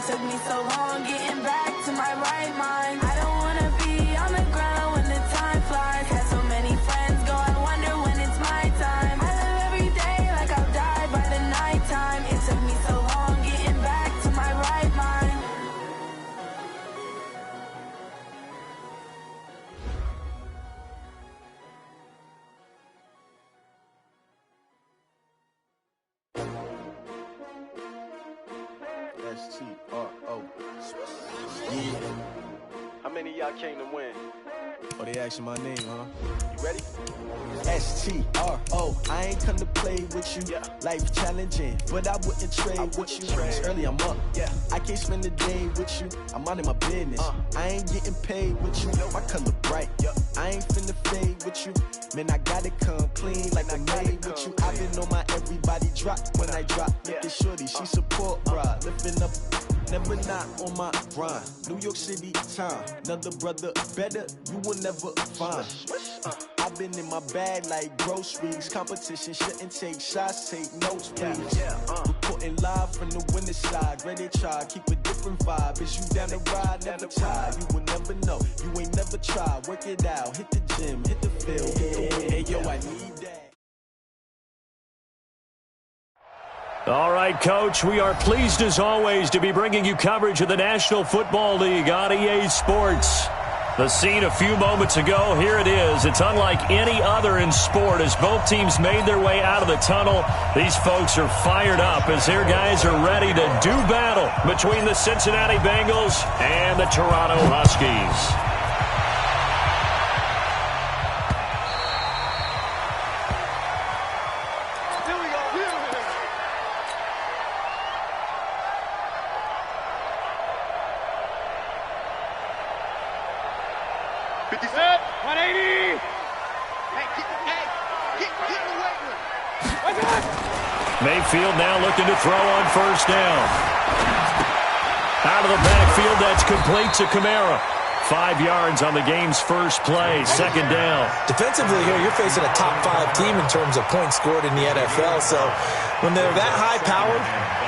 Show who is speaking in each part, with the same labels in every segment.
Speaker 1: It took me so long getting back to my right mind. I don't wanna be on the ground when the time flies. Had so many friends go, I wonder when it's my time. I live every day like I'll die by the nighttime. It took me so long getting back to my right mind.
Speaker 2: S-T-R-O. Yeah.
Speaker 3: How many of y'all came to win?
Speaker 2: Oh, they asking my name, huh?
Speaker 3: You ready?
Speaker 2: S-T-R-O. I ain't come to play with you.
Speaker 3: Yeah.
Speaker 2: Life challenging, but I wouldn't trade with you. It's early, I'm up.
Speaker 3: Yeah.
Speaker 2: I can't spend the day with you. I'm minding my business. I ain't getting paid with you. My color bright.
Speaker 3: Yeah.
Speaker 2: I ain't finna fade with you. Man, I gotta come clean like I made with you. I've been on my everybody drop when I drop. Look at shorty, she support ride. Lifting up, never not on my grind. New York City time. Another brother better, you will never find. I've been in my bag like groceries. Competition shouldn't take shots, take notes, please. Reporting live from the winning side. Ready to try, keep a different vibe. Is you down the ride, never tired. You will never know, you ain't never tried. Work it out, hit the gym, hit the field, hit the win. Hey yo, I need that.
Speaker 4: All right, Coach, we are pleased as always to be bringing you coverage of the National Football League on EA Sports. The scene a few moments ago, here it is. It's unlike any other in sport as both teams made their way out of the tunnel. These folks are fired up as their guys are ready to do battle between the Cincinnati Bengals and the Toronto Huskies. Mayfield now looking to throw on first down. Out of the backfield, that's complete to Kamara. 5 yards on the game's first play, second down.
Speaker 5: Defensively here, you're facing a top-5 team in terms of points scored in the NFL, so when they're that high-powered,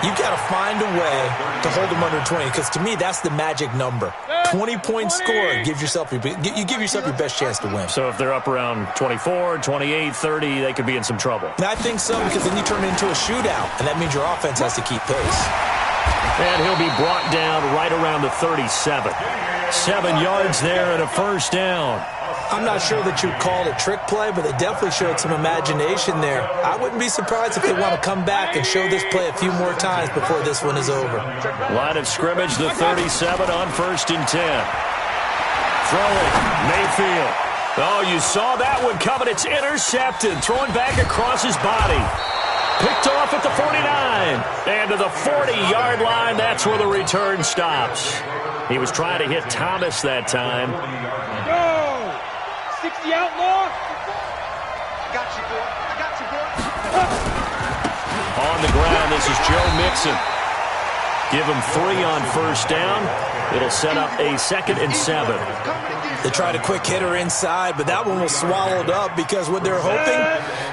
Speaker 5: you've got to find a way to hold them under 20, because to me, that's the magic number. 20-point score, you give yourself your best chance to win.
Speaker 4: So if they're up around 24, 28, 30, they could be in some trouble.
Speaker 5: I think so, because then you turn it into a shootout, and that means your offense has to keep pace.
Speaker 4: And he'll be brought down right around the 37. 7 yards there and a first down.
Speaker 5: I'm not sure that you'd call it a trick play, but they definitely showed some imagination there. I wouldn't be surprised if they want to come back and show this play a few more times before this one is over.
Speaker 4: Line of scrimmage, the 37 on 1st and 10. Throwing, Mayfield. Oh, you saw that one coming. It's intercepted. Throwing back across his body. Picked off at the 49. And to the 40-yard line, that's where the return stops. He was trying to hit Thomas that time.
Speaker 6: Go! 60 outlaw.
Speaker 3: Got you, boy. I got you, boy.
Speaker 4: On the ground, this is Joe Mixon. Give him 3 on first down. It'll set up a 2nd and 7.
Speaker 5: They tried a quick hitter inside, but that one was swallowed up because what they're hoping,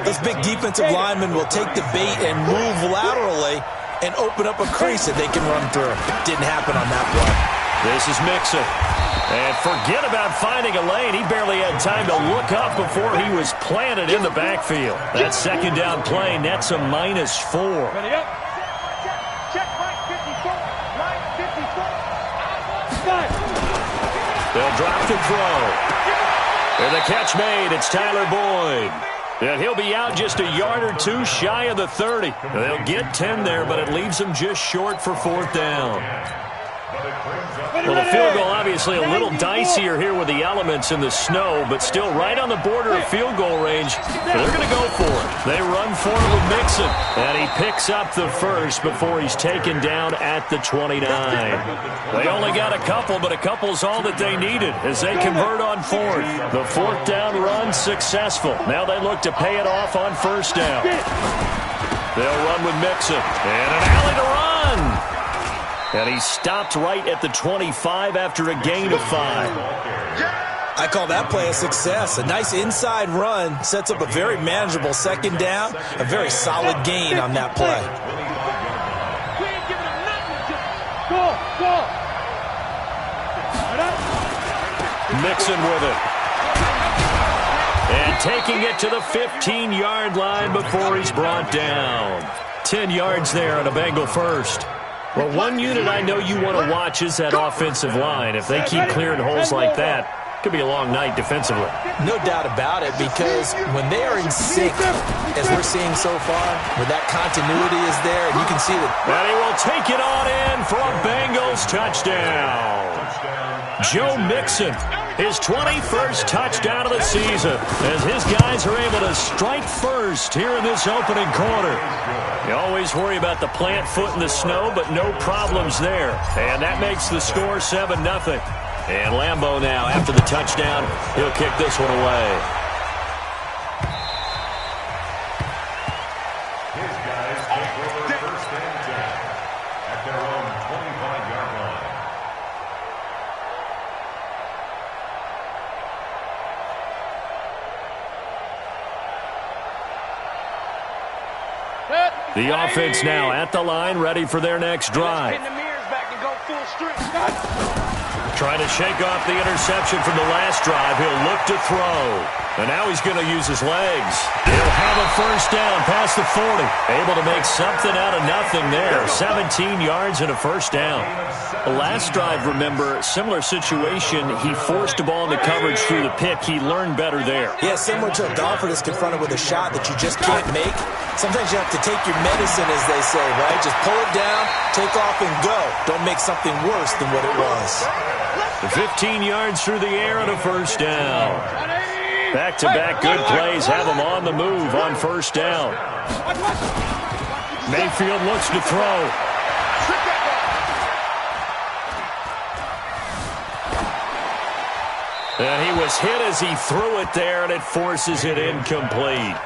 Speaker 5: this big defensive lineman will take the bait and move laterally and open up a crease that they can run through. Didn't happen on that play.
Speaker 4: This is Mixon. And forget about finding a lane. He barely had time to look up before he was planted in the backfield. That second down play nets a -4.
Speaker 6: Ready up. Check right 54. Right 54.
Speaker 4: They'll drop the throw. And the catch made. It's Tyler Boyd. And he'll be out just a yard or two shy of the 30. They'll get 10 there, but it leaves them just short for 4th down. Well, the field goal obviously a little dicier here with the elements in the snow, but still right on the border of field goal range. They're going to go for it. They run for it with Mixon, and he picks up the first before he's taken down at the 29. They only got a couple, but a couple's all that they needed as they convert on 4th. The 4th down run successful. Now they look to pay it off on first down. They'll run with Mixon, and an alley to run. And he stopped right at the 25 after a gain of 5.
Speaker 5: I call that play a success. A nice inside run sets up a very manageable 2nd down. A very solid gain on that play.
Speaker 6: We ain't giving him nothing. Just go.
Speaker 4: Mixon with it. And taking it to the 15-yard line before he's brought down. 10 yards there on a Bengal first. Well, one unit I know you want to watch is that offensive line. If they keep clearing holes like that, it could be a long night defensively.
Speaker 5: No doubt about it, because when they are in sync, as we're seeing so far, where that continuity is there, and you can see that.
Speaker 4: And he will take it on in for a Bengals touchdown. Joe Mixon, his 21st touchdown of the season, as his guys are able to strike first here in this opening quarter. You always worry about the plant foot in the snow, but no problems there. And that makes the score 7-0. And Lambeau now, after the touchdown, he'll kick this one away.
Speaker 7: His guys take over first and 10 at their own 25-yard line.
Speaker 4: The offense now at the line, ready for their next drive. Trying to shake off the interception from the last drive. He'll look to throw. And now he's going to use his legs. He'll have a first down past the 40. Able to make something out of nothing there. 17 yards and a first down. The last drive, remember, similar situation. He forced the ball into coverage through the pick. He learned better there.
Speaker 5: Yeah, similar to a golfer that's confronted with a shot that you just can't make. Sometimes you have to take your medicine, as they say, right? Just pull it down, take off, and go. Don't make something worse than what it was.
Speaker 4: The 15 yards through the air and a first down. Back-to-back good plays have him on the move on first down. Mayfield looks to throw. And he was hit as he threw it there, and it forces it incomplete.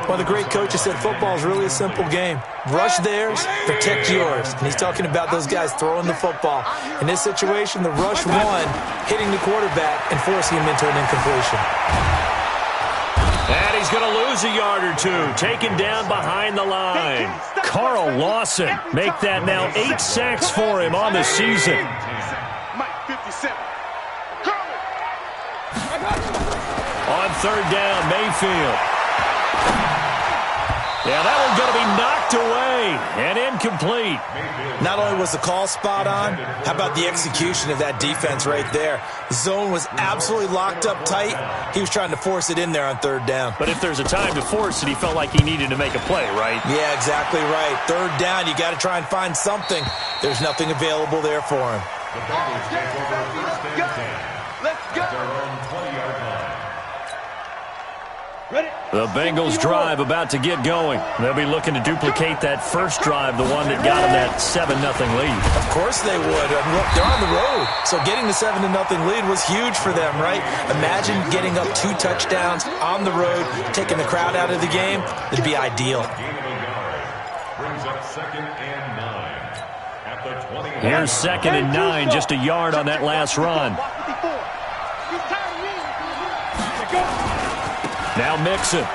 Speaker 5: Well, the great coach has said football is really a simple game. Rush theirs, protect yours. And he's talking about those guys throwing the football. In this situation, the rush one, hitting the quarterback and forcing him into an incompletion.
Speaker 4: And he's going to lose a yard or two, taken down behind the line. Carl Lawson, make that now 8 sacks for him on the season. On third down, Mayfield. Yeah, that one's going to be knocked away and incomplete.
Speaker 5: Not only was the call spot on, how about the execution of that defense right there? The zone was absolutely locked up tight. He was trying to force it in there on third down.
Speaker 4: But if there's a time to force it, he felt like he needed to make a play, right?
Speaker 5: Yeah, exactly right. Third down, you got to try and find something. There's nothing available there for him.
Speaker 7: The Bengals take over first and 10 at their own 20-yard line.
Speaker 4: The Bengals drive about to get going. They'll be looking to duplicate that first drive, the one that got them that 7-0 lead.
Speaker 5: Of course they would. They're on the road, so getting the 7-0 lead was huge for them, right? Imagine getting up 2 touchdowns on the road, taking the crowd out of the game. It'd be ideal.
Speaker 7: Brings up 2nd and 9 at the 20.
Speaker 4: Here's 2nd and 9, just a yard on that last run. Now Mixon.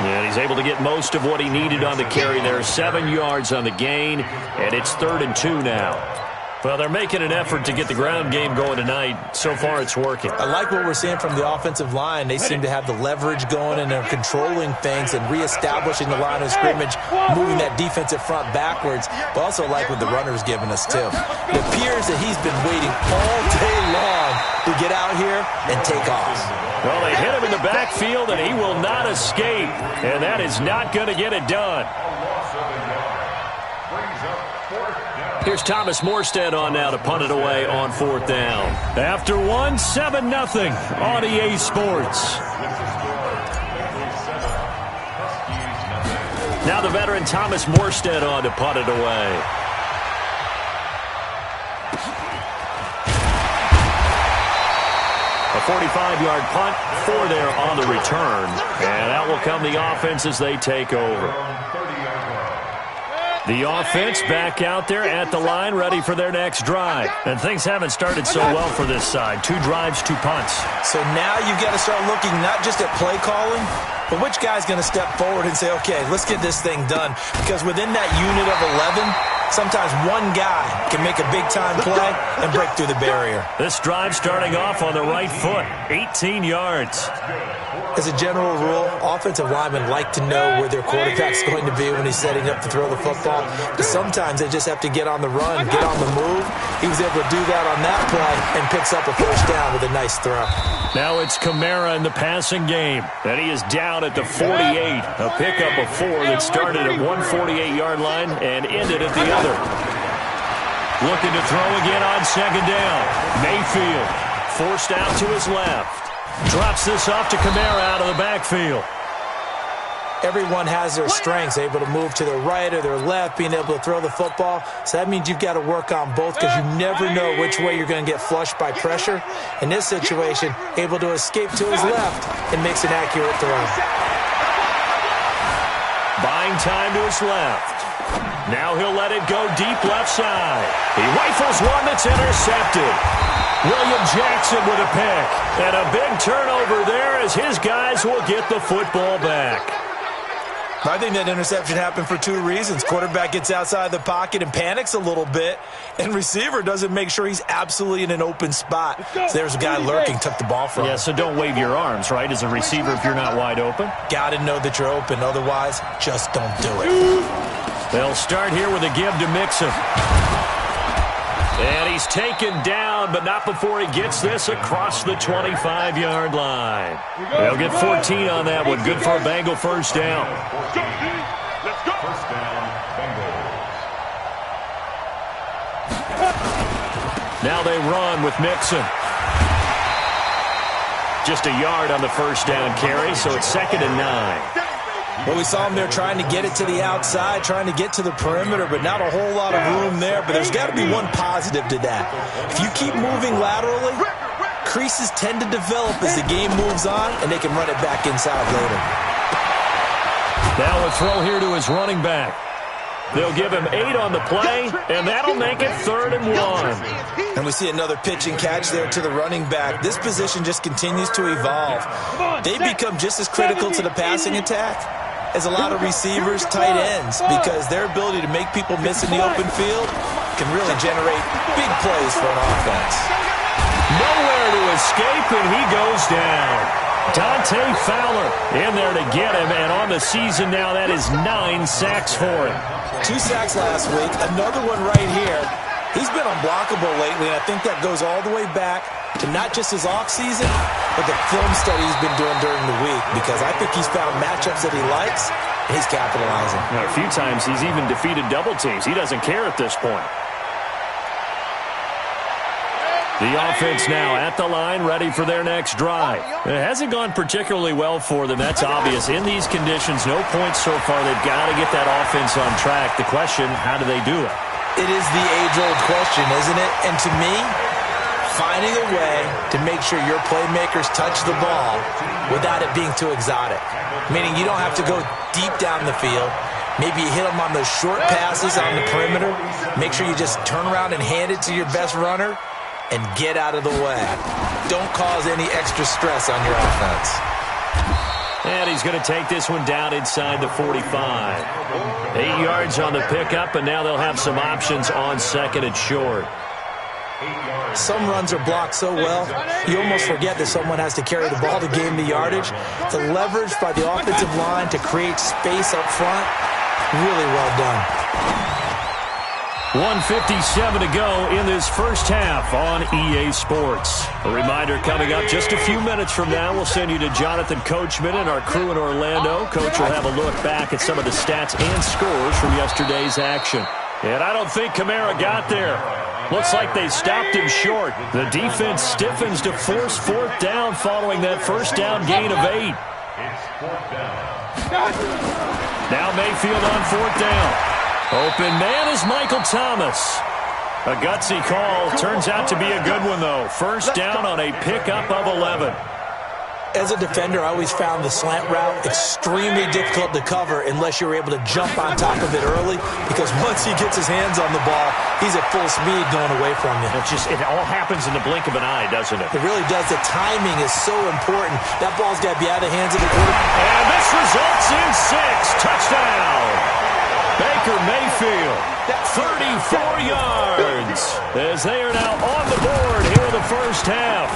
Speaker 4: And he's able to get most of what he needed on the carry there. 7 yards on the gain, and it's 3rd and 2 now. Well, they're making an effort to get the ground game going tonight. So far, it's working.
Speaker 5: I like what we're seeing from the offensive line. They seem to have the leverage going, and they're controlling things and reestablishing the line of scrimmage, moving that defensive front backwards, but also like what the runner's giving us, too. It appears that he's been waiting all day long to get out here and take off.
Speaker 4: Well, they hit him in the backfield, and he will not escape, and that is not going to get it done. Here's Thomas Morstead on now to punt it away on 4th down. After one, 7-0 on EA Sports. Now the veteran Thomas Morstead on to punt it away. A 45-yard punt, 4 there on the return. And out will come the offense as they take over. The offense back out there at the line, ready for their next drive. And things haven't started so well for this side. 2 drives, 2 punts.
Speaker 5: So now you've got to start looking not just at play calling, but which guy's going to step forward and say, okay, let's get this thing done. Because within that unit of 11, sometimes one guy can make a big-time play and break through the barrier.
Speaker 4: This drive starting off on the right foot, 18 yards.
Speaker 5: As a general rule, offensive linemen like to know where their quarterback's going to be when he's setting up to throw the football. But sometimes they just have to get on the run, get on the move. He was able to do that on that play and picks up a first down with a nice throw.
Speaker 4: Now it's Kamara in the passing game. And he is down at the 48. A pickup of 4 that started at one 48-yard line and ended at the other. Looking to throw again on second down. Mayfield forced out to his left. Drops this off to Kamara out of the backfield.
Speaker 5: Everyone has their strengths, able to move to their right or their left, being able to throw the football. So that means you've got to work on both because you never know which way you're going to get flushed by pressure. In this situation, able to escape to his left and makes an accurate throw.
Speaker 4: Buying time to his left. Now he'll let it go deep left side. He rifles one that's intercepted. William Jackson with a pick. And a big turnover there as his guys will get the football back.
Speaker 5: I think that interception happened for 2 reasons. Quarterback gets outside the pocket and panics a little bit, and receiver doesn't make sure he's absolutely in an open spot. So there's a guy lurking, took the ball from him.
Speaker 4: Yeah, so don't wave your arms, right, as a receiver if you're not wide open.
Speaker 5: Got to know that you're open. Otherwise, just don't do it.
Speaker 4: They'll start here with a give to Mixon. And he's taken down, but not before he gets this across the 25-yard line. They'll get 14 on that one. Good for a Bengal first down.
Speaker 7: Let's go. First down, Bengals.
Speaker 4: Now they run with Mixon. Just a yard on the first down carry, so it's 2nd and 9.
Speaker 5: Well, we saw him there trying to get it to the outside, trying to get to the perimeter, but not a whole lot of room there. But there's got to be one positive to that. If you keep moving laterally, creases tend to develop as the game moves on, and they can run it back inside later.
Speaker 4: Now a throw here to his running back. They'll give him 8 on the play, and that'll make it 3rd and 1.
Speaker 5: And we see another pitch and catch there to the running back. This position just continues to evolve. They become just as critical to the passing attack as a lot of receivers, tight ends, because their ability to make people miss in the open field can really generate big plays for an offense.
Speaker 4: Nowhere to escape, and he goes down. Dante Fowler in there to get him, and on the season now, that is 9 sacks for him.
Speaker 5: 2 sacks last week, another one right here. He's been unblockable lately, and I think that goes all the way back to not just his offseason, but the film study he's been doing during the week, because I think he's found matchups that he likes, and he's capitalizing.
Speaker 4: Now, a few times he's even defeated double teams. He doesn't care at this point. The offense now at the line, ready for their next drive. It hasn't gone particularly well for them. That's obvious. In these conditions, no points so far. They've got to get that offense on track. The question, how do they do it?
Speaker 5: It is the age-old question, isn't it? And to me, finding a way to make sure your playmakers touch the ball without it being too exotic. Meaning you don't have to go deep down the field. Maybe you hit them on those short passes on the perimeter. Make sure you just turn around and hand it to your best runner and get out of the way. Don't cause any extra stress on your offense.
Speaker 4: And he's going to take this one down inside the 45. 8 yards on the pickup, and now they'll have some options on 2nd and short.
Speaker 5: Some runs are blocked so well, you almost forget that someone has to carry the ball to gain the yardage. The leverage by the offensive line to create space up front, really well done.
Speaker 4: 1:57 to go in this first half on EA Sports. A reminder coming up just a few minutes from now. We'll send you to Jonathan Coachman and our crew in Orlando. Coach will have a look back at some of the stats and scores from yesterday's action. And I don't think Kamara got there. Looks like they stopped him short. The defense stiffens to force 4th down following that first down gain of 8.
Speaker 7: It's 4th down.
Speaker 4: Now Mayfield on 4th down. Open man is Michael Thomas. A gutsy call. Turns out to be a good one, though. First down on a pickup of 11.
Speaker 5: as a defender, I always found the slant route extremely difficult to cover unless you're able to jump on top of it early, because once he gets his hands on the ball, he's at full speed going away from you.
Speaker 4: It all happens in the blink of an eye, doesn't it?
Speaker 5: It really does. The timing is so important. That ball's got to be out of the hands of the quarterback.
Speaker 4: And this results in 6. Touchdown. Baker Mayfield, 34 yards, as they are now on the board here in the first half.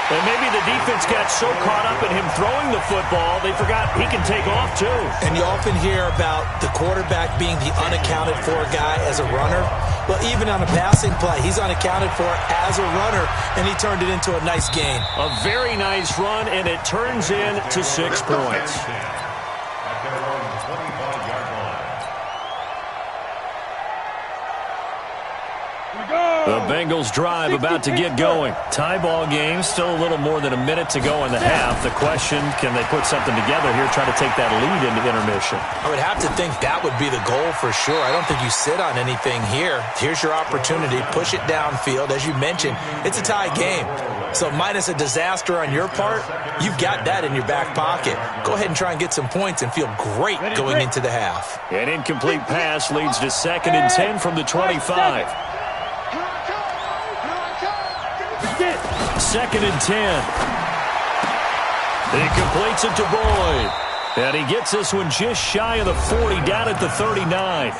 Speaker 4: And maybe the defense got so caught up in him throwing the football, they forgot he can take off too.
Speaker 5: And you often hear about the quarterback being the unaccounted for guy as a runner. Well, even on a passing play, he's unaccounted for as a runner, and he turned it into a nice gain.
Speaker 4: A very nice run, and it turns into 6 points.
Speaker 7: At their own 25-yard line.
Speaker 4: The Bengals drive about to get going. Tie ball game, still a little more than a minute to go in the half. The question, can they put something together here, try to take that lead into intermission?
Speaker 5: I would have to think that would be the goal for sure. I don't think you sit on anything here. Here's your opportunity. Push it downfield. As you mentioned, it's a tie game. So minus a disaster on your part, you've got that in your back pocket. Go ahead and try and get some points and feel great going into the half.
Speaker 4: An incomplete pass leads to 2nd and 10 from the 25. 2nd and 10. He completes it to Boyd. And he gets this one just shy of the 40, down at the 39.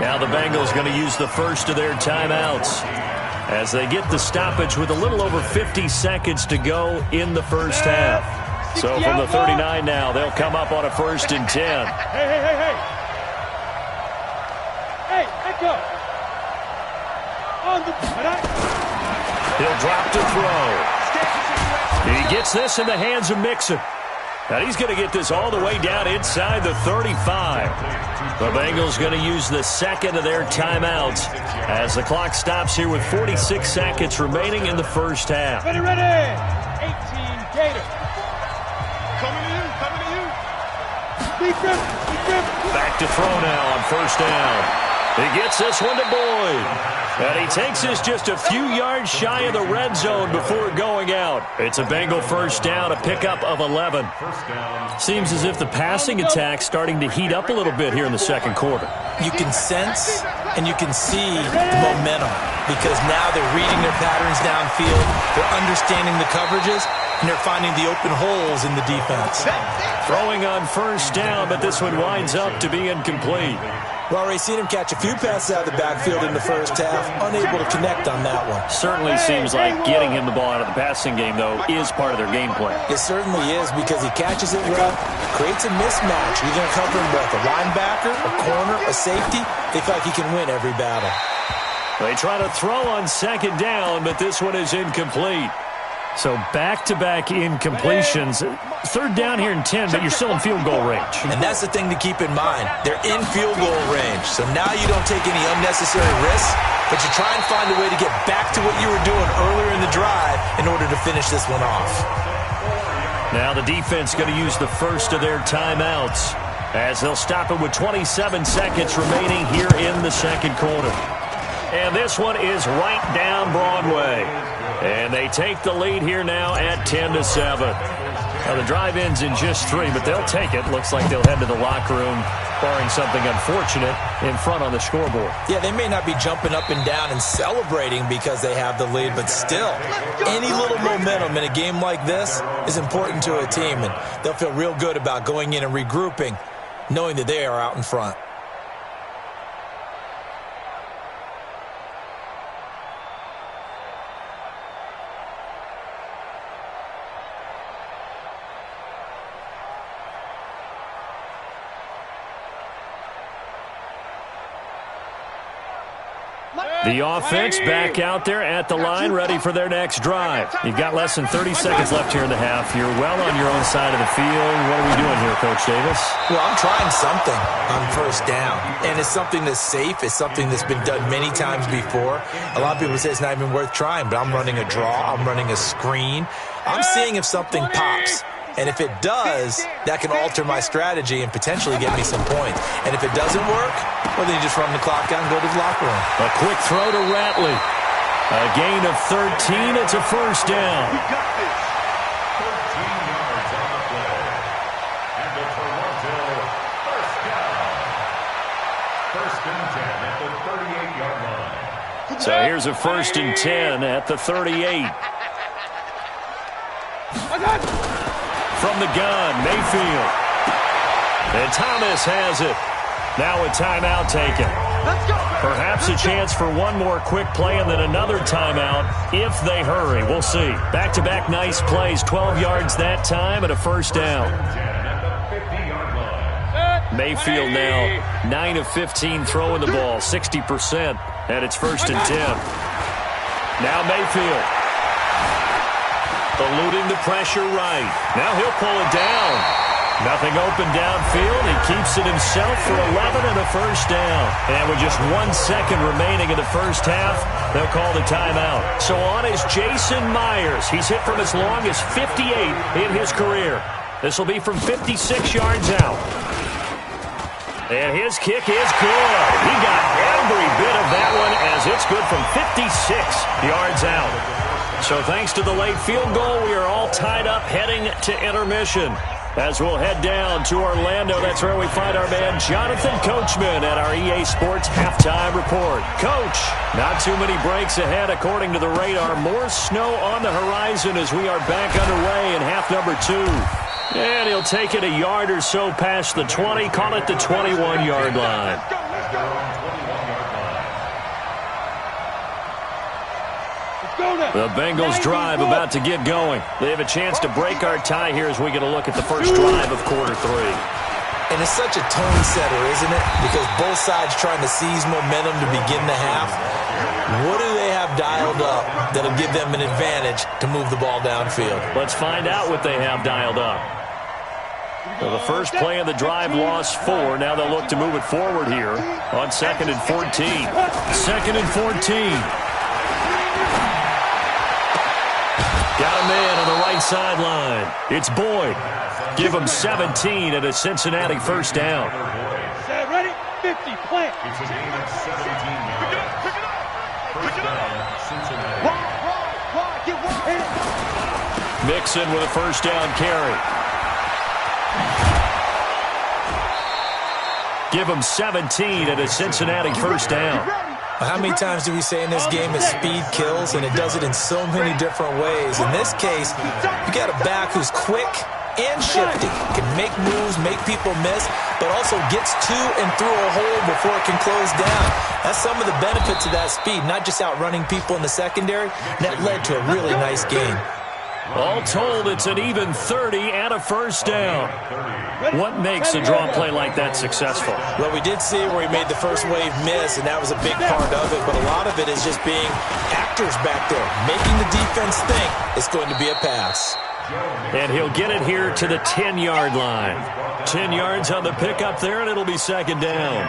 Speaker 4: Now the Bengals going to use the first of their timeouts as they get the stoppage with a little over 50 seconds to go in the first half. So from the 39 now, they'll come up on a 1st and 10.
Speaker 6: Hey, back up. On the...
Speaker 4: He'll drop to throw. He gets this in the hands of Mixon. Now he's going to get this all the way down inside the 35. The Bengals going to use the second of their timeouts as the clock stops here with 46 seconds remaining in the first half.
Speaker 6: Ready. 18 Gator. Coming to you.
Speaker 4: Back to throw now on 1st down. He gets this one to Boyd. And he takes this just a few yards shy of the red zone before going out. It's a Bengal 1st down, a pickup of 11. Seems as if the passing attack's starting to heat up a little bit here in the second quarter.
Speaker 5: You can sense and you can see the momentum because now they're reading their patterns downfield, they're understanding the coverages, and they're finding the open holes in the defense.
Speaker 4: Throwing on 1st down, but this one winds up to be incomplete.
Speaker 5: We've already seen him catch a few passes out of the backfield in the first half, unable to connect on that one.
Speaker 4: Certainly seems like getting him the ball out of the passing game, though, is part of their game plan.
Speaker 5: It certainly is because he catches it well, creates a mismatch. You're going to cover him with a linebacker, a corner, a safety. They feel like he can win every battle.
Speaker 4: They try to throw on 2nd down, but this one is incomplete. So back-to-back incompletions. 3rd down here in 10, but you're still in field goal range.
Speaker 5: And that's the thing to keep in mind. They're in field goal range. So now you don't take any unnecessary risks, but you try and find a way to get back to what you were doing earlier in the drive in order to finish this one off.
Speaker 4: Now the defense going to use the first of their timeouts as they'll stop it with 27 seconds remaining here in the second quarter. And this one is right down Broadway. And they take the lead here now at 10-7. Now the drive ends in just 3, but they'll take it. Looks like they'll head to the locker room, barring something unfortunate, in front on the scoreboard.
Speaker 5: Yeah, they may not be jumping up and down and celebrating because they have the lead, but still, any little momentum in a game like this is important to a team, and they'll feel real good about going in and regrouping, knowing that they are out in front.
Speaker 4: The offense back out there at the line, ready for their next drive. You've got less than 30 seconds left here in the half. You're well on your own side of the field. What are we doing here, Coach Davis?
Speaker 5: Well, I'm trying something on 1st down, and it's something that's safe. It's something that's been done many times before. A lot of people say it's not even worth trying, but I'm running a draw. I'm running a screen. I'm seeing if something pops. And if it does, that can alter my strategy and potentially get me some points. And if it doesn't work, well, then you just run the clock out and go to the locker room.
Speaker 4: A quick throw to Ratley. A gain of 13. It's a 1st down.
Speaker 7: First and 10 at the 38-yard line.
Speaker 4: So here's a 1st and 10 at the 38. From the gun, Mayfield. And Thomas has it. Now a timeout taken. Perhaps a chance for one more quick play and then another timeout if they hurry. We'll see. Back-to-back nice plays. 12 yards that time and a first down. Mayfield now 9 of 15 throwing the ball, 60%, and it's 1st and 10. Now Mayfield. Eluding the pressure right. Now he'll pull it down. Nothing open downfield. He keeps it himself for 11 and a first down. And with just 1 second remaining in the first half, they'll call the timeout. So on is Jason Myers. He's hit from as long as 58 in his career. This will be from 56 yards out. And his kick is good. He got every bit of that one as it's good from 56 yards out. So thanks to the late field goal, we are all tied up heading to intermission. As we'll head down to Orlando, that's where we find our man Jonathan Coachman at our EA Sports Halftime Report. Coach, not too many breaks ahead according to the radar. More snow on the horizon as we are back underway in half number 2. And he'll take it a yard or so past the 20, call it the 21-yard line. The Bengals drive about to get going. They have a chance to break our tie here as we get a look at the first drive of quarter 3.
Speaker 5: And it's such a tone setter, isn't it? Because both sides trying to seize momentum to begin the half. What do they have dialed up that'll give them an advantage to move the ball downfield?
Speaker 4: Let's find out what they have dialed up. Well, the first play of the drive lost 4. Now they'll look to move it forward here on 2nd and 14. 2nd and 14. Got a man on the right sideline. It's Boyd. Give him 17 and a Cincinnati first down.
Speaker 6: Set, ready, 50, plant.
Speaker 7: It's a gain of 17 yards. First down, Cincinnati.
Speaker 4: Mixon with a first down carry. Give him 17 and a Cincinnati first down.
Speaker 5: How many times do we say in this game that speed kills, and it does it in so many different ways? In this case, you got a back who's quick and shifty, can make moves, make people miss, but also gets to and through a hole before it can close down. That's some of the benefits of that speed, not just outrunning people in the secondary. That led to a really nice game.
Speaker 4: All told, it's an even 30 and a first down. What makes a draw play like that successful?
Speaker 5: Well, we did see where he made the first wave miss, and that was a big part of it, but a lot of it is just being actors back there, making the defense think it's going to be a pass.
Speaker 4: And he'll get it here to the 10-yard line. 10 yards on the pickup there, and it'll be second down.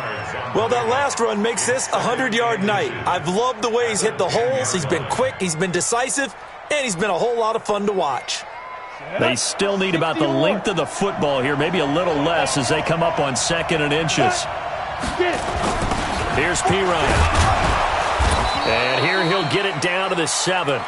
Speaker 5: Well, that last run makes this a 100-yard night. I've loved the way he's hit the holes. He's been quick, he's been decisive, and he's been a whole lot of fun to watch.
Speaker 4: They still need about the length of the football here, maybe a little less as they come up on 2nd and inches. Here's Pirine. And here he'll get it down to the 7.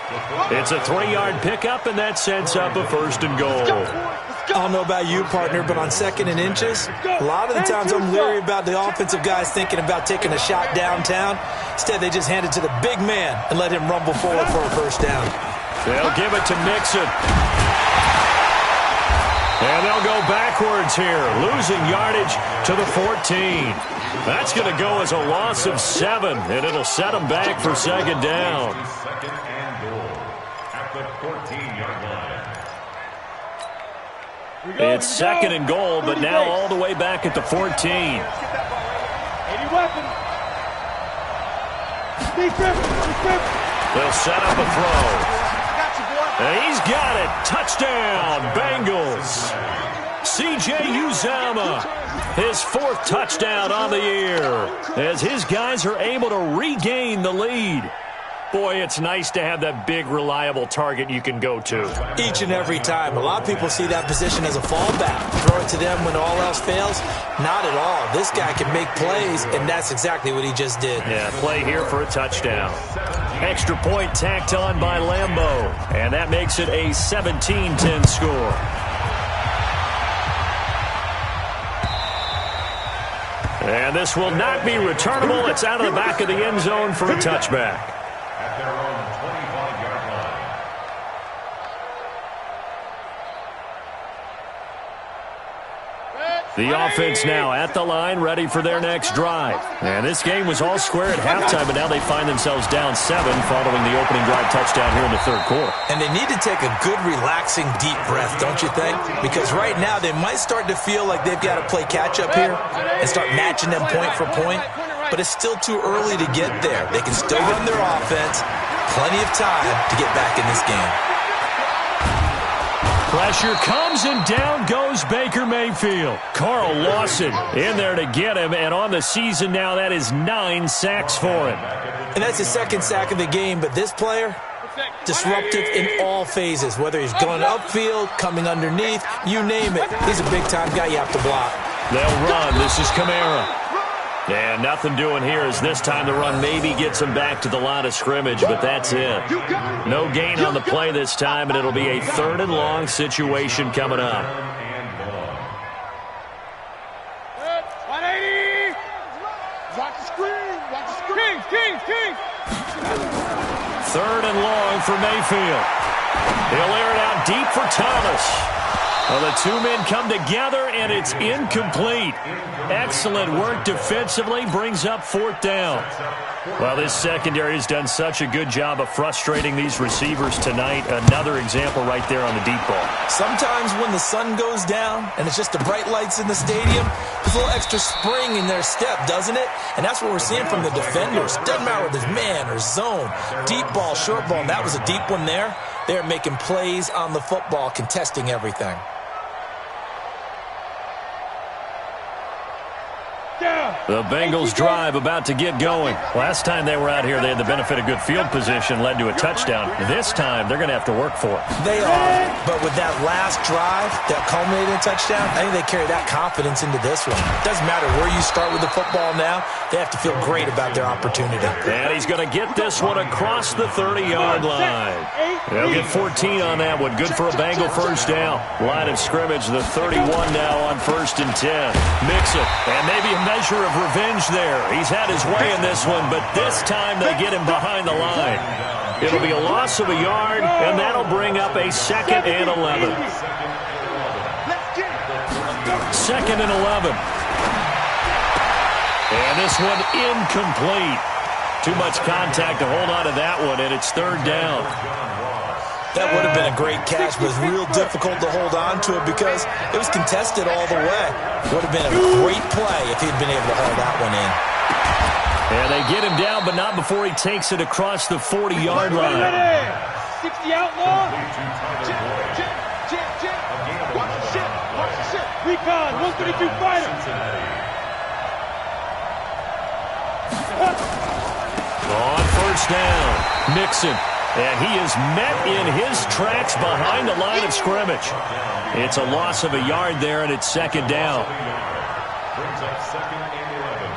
Speaker 4: It's a 3-yard pickup, and that sets up a first and goal.
Speaker 5: I don't know about you, partner, but on 2nd and inches, a lot of the times I'm leery about the offensive guys thinking about taking a shot downtown. Instead, they just hand it to the big man and let him rumble forward for a first down.
Speaker 4: They'll give it to Mixon. And they'll go backwards here, losing yardage to the 14. That's going to go as a loss of 7, and it'll set them back for second down.
Speaker 7: Second and goal at the 14-yard line.
Speaker 4: It's second and goal, but now all the way back at the 14.
Speaker 6: 80 weapons.
Speaker 4: They'll set up a throw. And he's got it. Touchdown, Bengals. C.J. Uzomah, his 4th touchdown on the year, as his guys are able to regain the lead. Boy, it's nice to have that big, reliable target you can go to.
Speaker 5: Each and every time. A lot of people see that position as a fallback. Throw it to them when all else fails. Not at all. This guy can make plays, and that's exactly what he just did.
Speaker 4: Yeah, play here for a touchdown. Extra point tacked on by Lambeau, and that makes it a 17-10 score. And this will not be returnable. It's out of the back of the end zone for a touchback.
Speaker 7: At their own 25-yard line.
Speaker 4: The offense now at the line, ready for their next drive. And this game was all square at halftime, but now they find themselves down 7 following the opening drive touchdown here in the third quarter.
Speaker 5: And they need to take a good, relaxing, deep breath, don't you think? Because right now they might start to feel like they've got to play catch-up here and start matching them point for point. But it's still too early to get there. They can still run their offense. Plenty of time to get back in this game.
Speaker 4: Pressure comes, and down goes Baker Mayfield. Carl Lawson in there to get him, and on the season now, that is 9 sacks for him.
Speaker 5: And that's his second sack of the game, but this player, disruptive in all phases, whether he's going upfield, coming underneath, you name it. He's a big-time guy you have to block.
Speaker 4: They'll run. This is Kamara. And nothing doing here as this time the run maybe gets him back to the line of scrimmage, but that's it. No gain on the play this time, and it'll be a 3rd and long situation coming up.
Speaker 6: 180! Watch the screen! Watch the screen! King!
Speaker 4: 3rd and long for Mayfield. He'll air it out deep for Thomas. Well, the two men come together, and it's incomplete. Excellent work defensively, brings up 4th down. Well, this secondary has done such a good job of frustrating these receivers tonight. Another example right there on the deep ball.
Speaker 5: Sometimes when the sun goes down and it's just the bright lights in the stadium, there's a little extra spring in their step, doesn't it? And that's what we're seeing from the defenders. Doesn't matter whether it's man or zone, deep ball, short ball, and that was a deep one there. They're making plays on the football, contesting everything.
Speaker 4: The Bengals drive about to get going. Last time they were out here, they had the benefit of good field position, led to a touchdown. This time, they're going to have to work for it.
Speaker 5: They are, but with that last drive, that culminated touchdown, I think they carry that confidence into this one. Doesn't matter where you start with the football now, they have to feel great about their opportunity.
Speaker 4: And he's going to get this one across the 30-yard line. They'll get 14 on that one. Good for a Bengal first down. Line of scrimmage, the 31 now on 1st and 10. Mixon, and maybe a measure of revenge there. He's had his way in this one, but this time they get him behind the line. It'll be a loss of a yard, and that'll bring up a 2nd and 11. 2nd and 11. And this one incomplete. Too much contact to hold on to that one, and it's 3rd down.
Speaker 5: That would have been a great catch, but it was real difficult to hold on to it because it was contested all the way. Would have been a great play if he'd been able to haul that one in.
Speaker 4: And they get him down, but not before he takes it across the 40-yard line.
Speaker 6: 60 outlaw. Watch the shit. Recon, 132 fighter.
Speaker 4: On 1st down, Mixon. And he is met in his tracks behind the line of scrimmage. It's a loss of a yard there, and it's 2nd down.
Speaker 7: Brings up 2nd and 11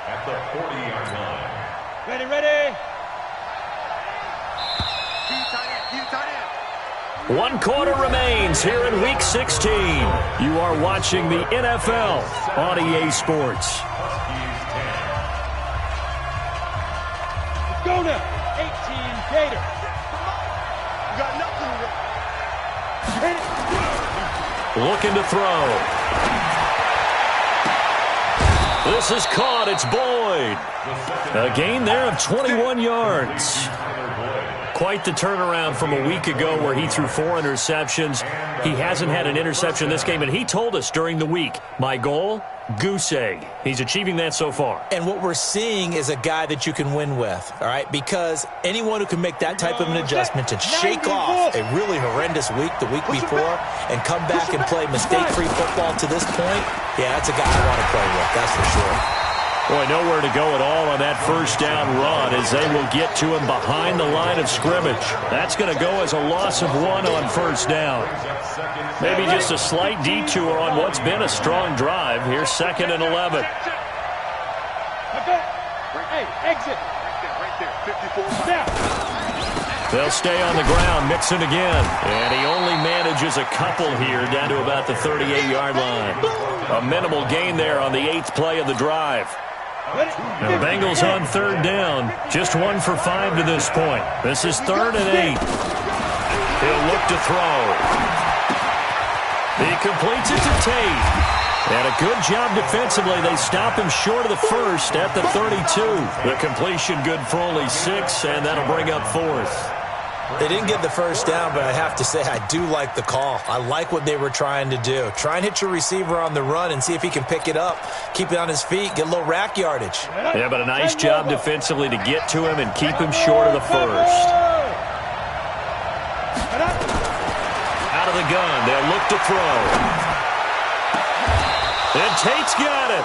Speaker 7: at the 40-yard line.
Speaker 6: Ready.
Speaker 4: 1 quarter remains here in Week 16. You are watching the NFL on EA Sports.
Speaker 6: Let's go now. 18 Gator. You got nothing to do.
Speaker 4: Looking to throw. This is caught. It's Boyd. A gain there of 21 yards. Quite the turnaround from a week ago where he threw 4 interceptions. He hasn't had an interception this game, and he told us during the week, my goal, goose egg. He's achieving that so far.
Speaker 5: And what we're seeing is a guy that you can win with, all right? Because anyone who can make that type of an adjustment and shake off a really horrendous week the week before and come back and play mistake-free football to this point, yeah, that's a guy I want to play with, that's for sure.
Speaker 4: Boy, nowhere to go at all on that 1st down run as they will get to him behind the line of scrimmage. That's going to go as a loss of 1 on 1st down. Maybe just a slight detour on what's been a strong drive. Here's 2nd and 11.
Speaker 6: Hey, exit.
Speaker 3: Right there, 54.
Speaker 6: Snap.
Speaker 4: They'll stay on the ground, mixing again. And he only manages a couple here down to about the 38-yard line. A minimal gain there on the 8th play of the drive. Now Bengals on 3rd down. Just 1 for 5 to this point. This is 3rd and 8. He'll look to throw. He completes it to Tate. And a good job defensively. They stop him short of the first at the 32. The completion good for only 6, and that'll bring up 4th.
Speaker 5: They didn't get the first down, but I have to say I do like the call. I like what they were trying to do. Try and hit your receiver on the run and see if he can pick it up, keep it on his feet, get a little rack yardage.
Speaker 4: Yeah, but a nice job defensively to get to him and keep him short of the first. Out of the gun, they'll look to throw. And Tate's got it.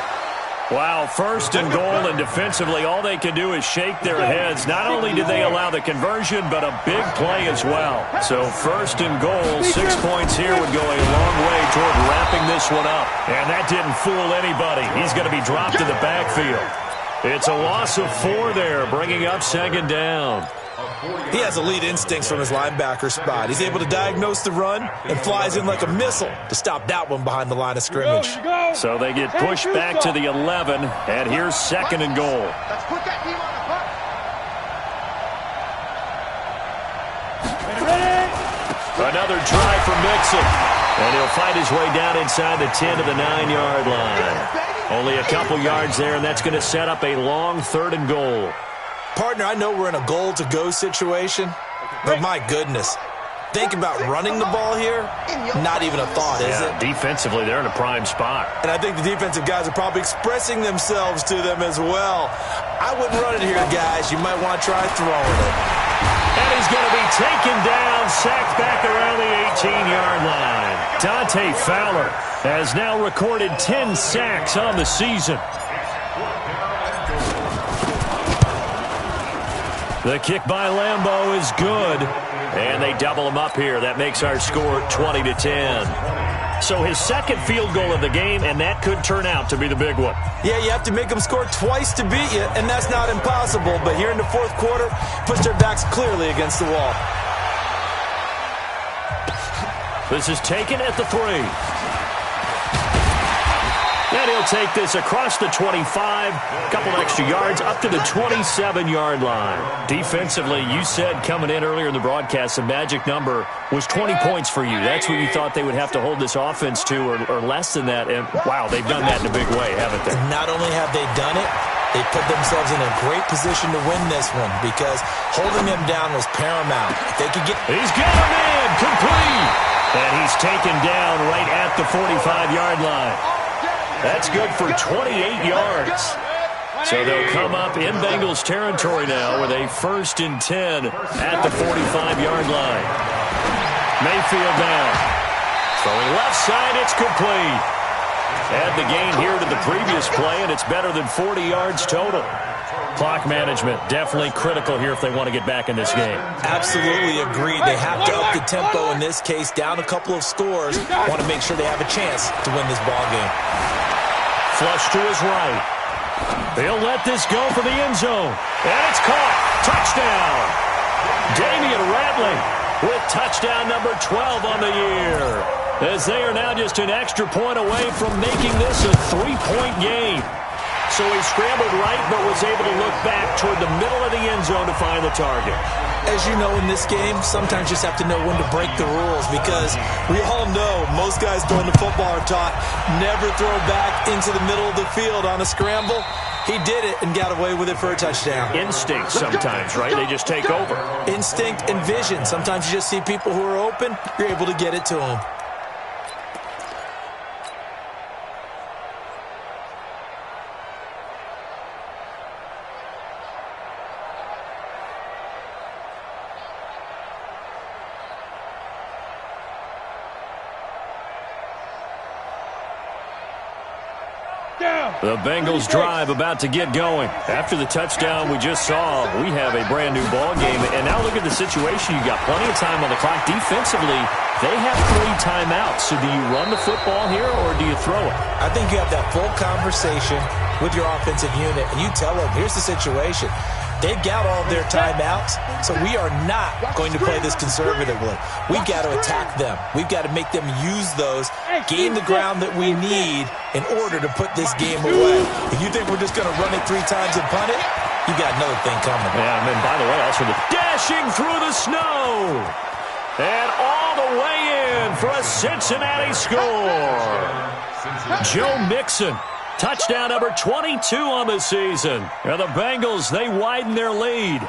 Speaker 4: Wow, 1st and goal, and defensively all they can do is shake their heads. Not only did they allow the conversion, but a big play as well. So 1st and goal, 6 points here would go a long way toward wrapping this one up. And that didn't fool anybody. He's going to be dropped in the backfield. It's a loss of 4 there, bringing up 2nd down.
Speaker 5: He has elite instincts from his linebacker spot. He's able to diagnose the run and flies in like a missile to stop that one behind the line of scrimmage.
Speaker 4: So they get pushed back to the 11, and here's 2nd and goal.
Speaker 6: Let's put that team on the clock.
Speaker 4: Another try for Mixon, and he'll fight his way down inside the 10 to the 9-yard line. Only a couple yards there, and that's going to set up a long 3rd and goal.
Speaker 5: Partner, I know we're in a goal-to-go situation, but my goodness, think about running the ball here, not even a thought, is it?
Speaker 4: Defensively, they're in a prime spot.
Speaker 5: And I think the defensive guys are probably expressing themselves to them as well. I wouldn't run it here, guys. You might want to try throwing it.
Speaker 4: And he's going to be taken down, sacked back around the 18-yard line. Dante Fowler has now recorded 10 sacks on the season. The kick by Lambeau is good, and they double him up here. That makes our score 20-10. So his 2nd field goal of the game, and that could turn out to be the big one.
Speaker 5: Yeah, you have to make them score twice to beat you, and that's not impossible. But here in the 4th quarter, push their backs clearly against the wall.
Speaker 4: This is taken at the 3. And he'll take this across the 25, a couple extra yards, up to the 27-yard line. Defensively, you said coming in earlier in the broadcast, the magic number was 20 points for you. That's what you thought they would have to hold this offense to, or less than that. And, wow, they've done that in a big way, haven't they?
Speaker 5: Not only have they done it, they put themselves in a great position to win this one because holding them down was paramount. If they could get...
Speaker 4: He's got him in, complete. And he's taken down right at the 45-yard line. That's good for 28 yards. So they'll come up in Bengals territory now with a 1st and 10 at the 45-yard line. Mayfield down. Throwing left side, it's complete. Add the gain here to the previous play, and it's better than 40 yards total. Clock management, definitely critical here if they want to get back in this game.
Speaker 5: Absolutely agreed. They have to up the tempo in this case, down a couple of scores. Want to make sure they have a chance to win this ball game.
Speaker 4: Flush to his right. They'll let this go for the end zone. And it's caught. Touchdown. Damian Ratley with touchdown number 12 on the year. As they are now just an extra point away from making this a 3-point game. So he scrambled right but was able to look back toward the middle of the end zone to find the target.
Speaker 5: As you know, in this game, sometimes you just have to know when to break the rules because we all know most guys throwing the football are taught never throw back into the middle of the field on a scramble. He did it and got away with it for a touchdown.
Speaker 4: Instinct sometimes, right? They just take over.
Speaker 5: Instinct and vision. Sometimes you just see people who are open, you're able to get it to them.
Speaker 4: The Bengals drive about to get going. After the touchdown we just saw, we have a brand new ball game. And now look at the situation. You got plenty of time on the clock. Defensively, They have 3 timeouts. So do you run the football here or do you throw it?
Speaker 5: I think you have that full conversation with your offensive unit, and you tell them, here's the situation. They've got all their timeouts, so we are not going to play this conservatively. We've got to attack them. We've got to make them use those, gain the ground that we need in order to put this game away. If you think we're just going to run it 3 times and punt it, you got another thing coming.
Speaker 4: Yeah, and then, by the way, also the dashing through the snow. And all the way in for a Cincinnati score. Joe Mixon. Touchdown number 22 on the season. And the Bengals, they widen their lead.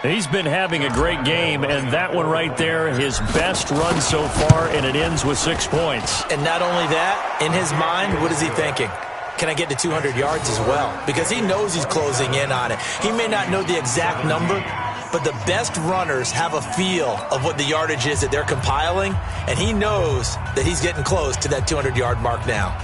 Speaker 4: He's been having a great game, and that one right there, his best run so far, and it ends with 6 points.
Speaker 5: And not only that, in his mind, what is he thinking? Can I get to 200 yards as well? Because he knows he's closing in on it. He may not know the exact number, but the best runners have a feel of what the yardage is that they're compiling, and he knows that he's getting close to that 200-yard mark now.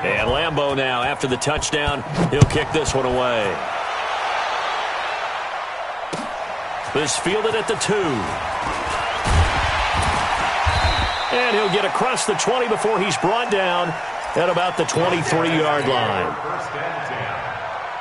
Speaker 4: And Lambeau now, after the touchdown, he'll kick this one away. This fielded at the 2. And he'll get across the 20 before he's brought down at about the 23-yard line.
Speaker 7: First and 10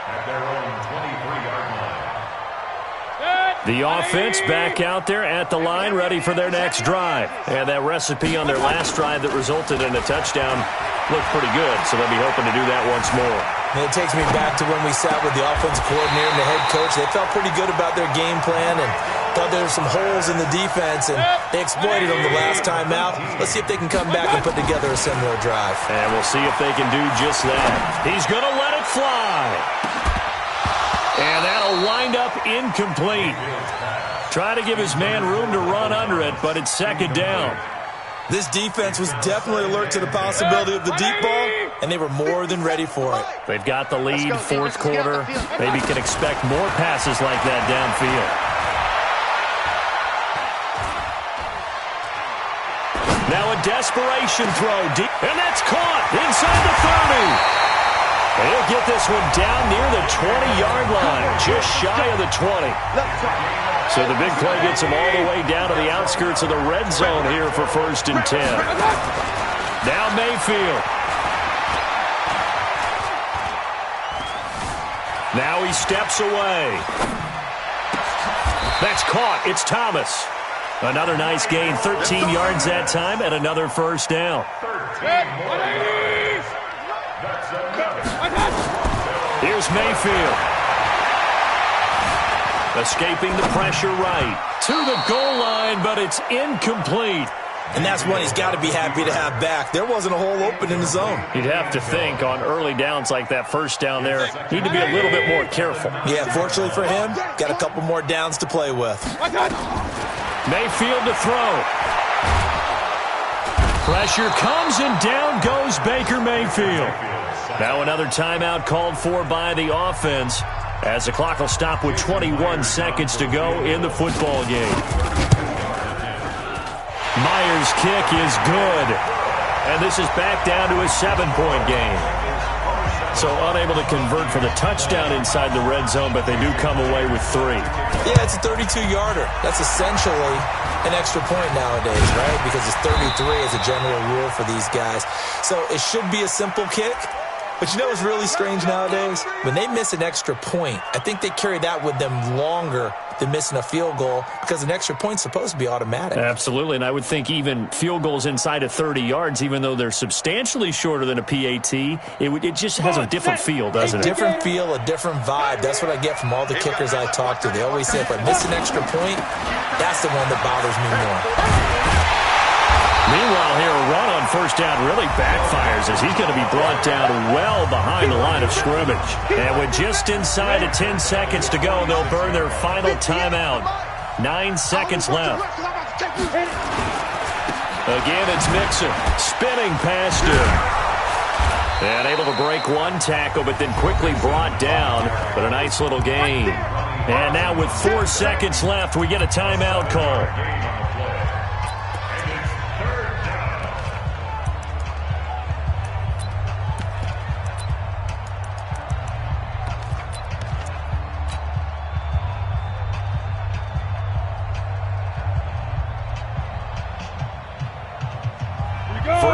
Speaker 7: at their own 23-yard line.
Speaker 4: The offense back out there at the line, ready for their next drive. And that recipe on their last drive that resulted in a touchdown looked pretty good, so they'll be hoping to do that once more.
Speaker 5: And it takes me back to when we sat with the offensive coordinator and the head coach. They felt pretty good about their game plan and thought there were some holes in the defense, and they exploited them the last time out. Let's see if they can come back and put together a similar drive.
Speaker 4: And we'll see if they can do just that. He's going to let it fly. And that'll wind up incomplete. Try to give his man room to run under it, but it's second down.
Speaker 5: This defense was definitely alert to the possibility of the deep ball, and they were more than ready for it.
Speaker 4: They've got the lead, fourth quarter. Maybe can expect more passes like that downfield. Now a desperation throw deep, and that's caught inside the 30. He'll get this one down near the 20-yard line, just shy of the 20. So the big play gets him all the way down to the outskirts of the red zone here for 1st and 10. Now Mayfield. Now he steps away. That's caught. It's Thomas. Another nice gain, 13 yards that time, and another first down. Here's Mayfield. Escaping the pressure right. To the goal line, but it's incomplete.
Speaker 5: And that's one he's got to be happy to have back. There wasn't a hole open in the zone.
Speaker 4: You'd have to think on early downs like that first down there, need to be a little bit more careful.
Speaker 5: Yeah, fortunately for him, got a couple more downs to play with.
Speaker 4: Mayfield to throw. Pressure comes and down goes Baker Mayfield. Now another timeout called for by the offense as the clock will stop with 21 seconds to go in the football game. Myers' kick is good. And this is back down to a 7-point game. So unable to convert for the touchdown inside the red zone, but they do come away with 3.
Speaker 5: Yeah, it's a 32-yarder. That's essentially an extra point nowadays, right? Because it's 33 as a general rule for these guys. So it should be a simple kick. But you know what's really strange nowadays? When they miss an extra point, I think they carry that with them longer than missing a field goal because an extra point's supposed to be automatic.
Speaker 4: Absolutely, and I would think even field goals inside of 30 yards, even though they're substantially shorter than a PAT, it just has a different feel, doesn't it?
Speaker 5: A different feel, a different vibe. That's what I get from all the kickers I talk to. They always say if I miss an extra point, that's the one that bothers me more.
Speaker 4: Meanwhile, here, a run on first down really backfires as he's going to be brought down well behind the line of scrimmage. And with just inside of 10 seconds to go, they'll burn their final timeout. 9 seconds left. Again, it's Mixon spinning past him. And able to break one tackle, but then quickly brought down. But a nice little gain. And now with 4 seconds left, we get a timeout call.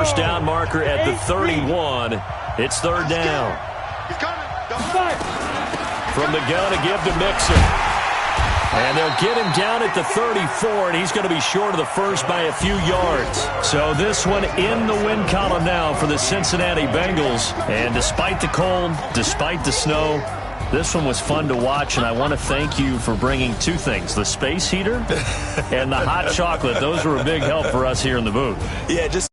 Speaker 4: first down marker at the 31. It's third down.
Speaker 3: He's coming.
Speaker 4: From the gun to give to Mixon. And they'll get him down at the 34, and he's going to be short of the first by a few yards. So this one in the win column now for the Cincinnati Bengals. And despite the cold, despite the snow, this one was fun to watch, and I want to thank you for bringing two things, the space heater and the hot chocolate. Those were a big help for us here in the booth.
Speaker 5: Yeah, just